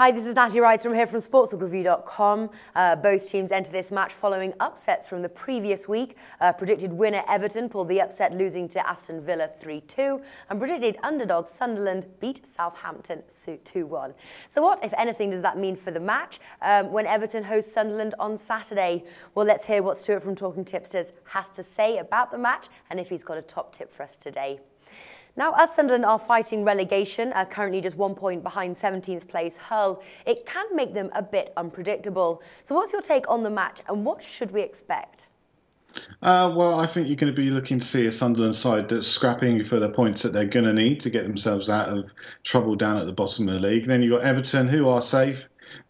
Hi, this is Natalie Wright from here from sportsbookraeview.com. Both teams enter this match following upsets from the previous week. Predicted winner Everton pulled the upset, losing to Aston Villa 3-2, and predicted underdog Sunderland beat Southampton 2-1. So what, if anything, does that mean for the match when Everton hosts Sunderland on Saturday? Well, let's hear what Stuart from Talking Tipsters has to say about the match and if he's got a top tip for us today. Now, as Sunderland are fighting relegation, currently just 1 point behind 17th place Hull, it can make them a bit unpredictable. So what's your take on the match and what should we expect? Well, I think you're going to be looking to see a Sunderland side that's scrapping for the points that they're going to need to get themselves out of trouble down at the bottom of the league. And then you've got Everton, who are safe,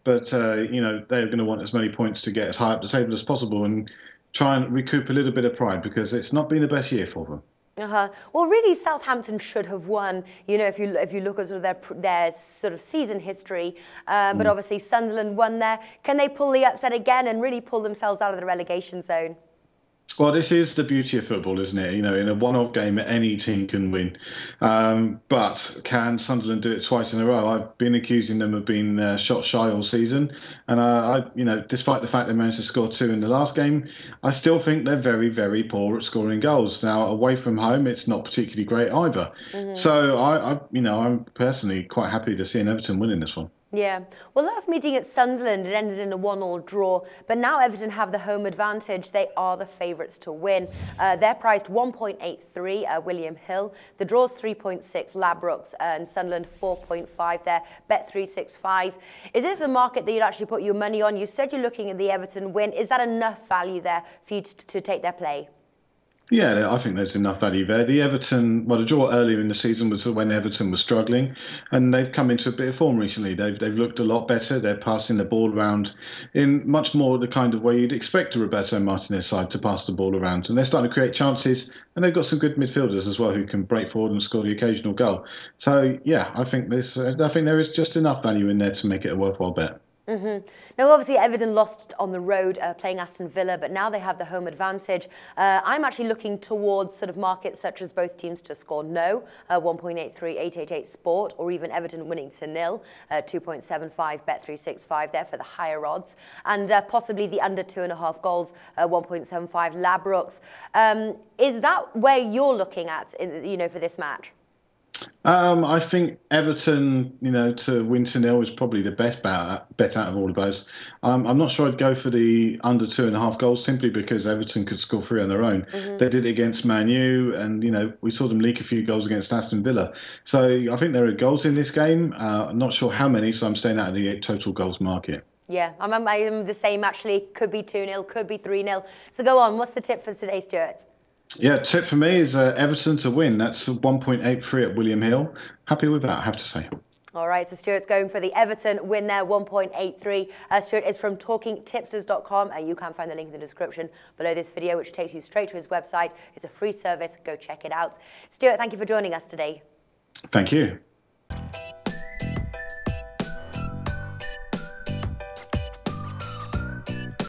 but they're going to want as many points to get as high up the table as possible and try and recoup a little bit of pride because it's not been the best year for them. Well, really, Southampton should have won. You know, if you look at sort of their sort of season history, but obviously Sunderland won there. Can they pull the upset again and really pull themselves out of the relegation zone? Well, this is the beauty of football, isn't it? You know, in a one-off game, any team can win. But can Sunderland do it twice in a row? I've been accusing them of being shot shy all season. And despite the fact they managed to score 2 in the last game, I still think they're very, very poor at scoring goals. Now, away from home, it's not particularly great either. So I'm personally quite happy to see an Everton winning this one. Yeah. Well, last meeting at Sunderland, it ended in a 1-1 draw. But now Everton have the home advantage. They are the favourites to win. They're priced 1.83, William Hill. The draw's 3.6, Labrooks, and Sunderland 4.5 there, Bet365. Is this a market that you'd actually put your money on? You said you're looking at the Everton win. Is that enough value there for you to take their play? Yeah, I think there's enough value there. The draw earlier in the season was when Everton was struggling, and they've come into a bit of form recently. They've looked a lot better. They're passing the ball around in much more the kind of way you'd expect a Roberto Martinez side to pass the ball around, and they're starting to create chances. And they've got some good midfielders as well who can break forward and score the occasional goal. So yeah, I think there is just enough value in there to make it a worthwhile bet. Now, obviously, Everton lost on the road playing Aston Villa, but now they have the home advantage. I'm actually looking towards sort of markets such as both teams to score no, 1.83, 888 Sport, or even Everton winning to nil, 2.75 Bet365 there for the higher odds, and possibly the under 2.5 goals, 1.75 Labrooks. Is that where you're looking at, for this match? I think Everton, to win to nil is probably the best bet out of all of those. I'm not sure I'd go for the under 2.5 goals simply because Everton could score 3 on their own. They did it against Man U, and we saw them leak a few goals against Aston Villa. So I think there are goals in this game. I'm not sure how many, so I'm staying out of the total goals market. Yeah, I'm the same actually. Could be 2-0, could be 3-0. So go on. What's the tip for today, Stuart? Yeah, tip for me is Everton to win. That's 1.83 at William Hill. Happy with that, I have to say. All right, so Stuart's going for the Everton win there, 1.83. Stuart is from TalkingTipsters.com. You can find the link in the description below this video, which takes you straight to his website. It's a free service. Go check it out. Stuart, thank you for joining us today. Thank you.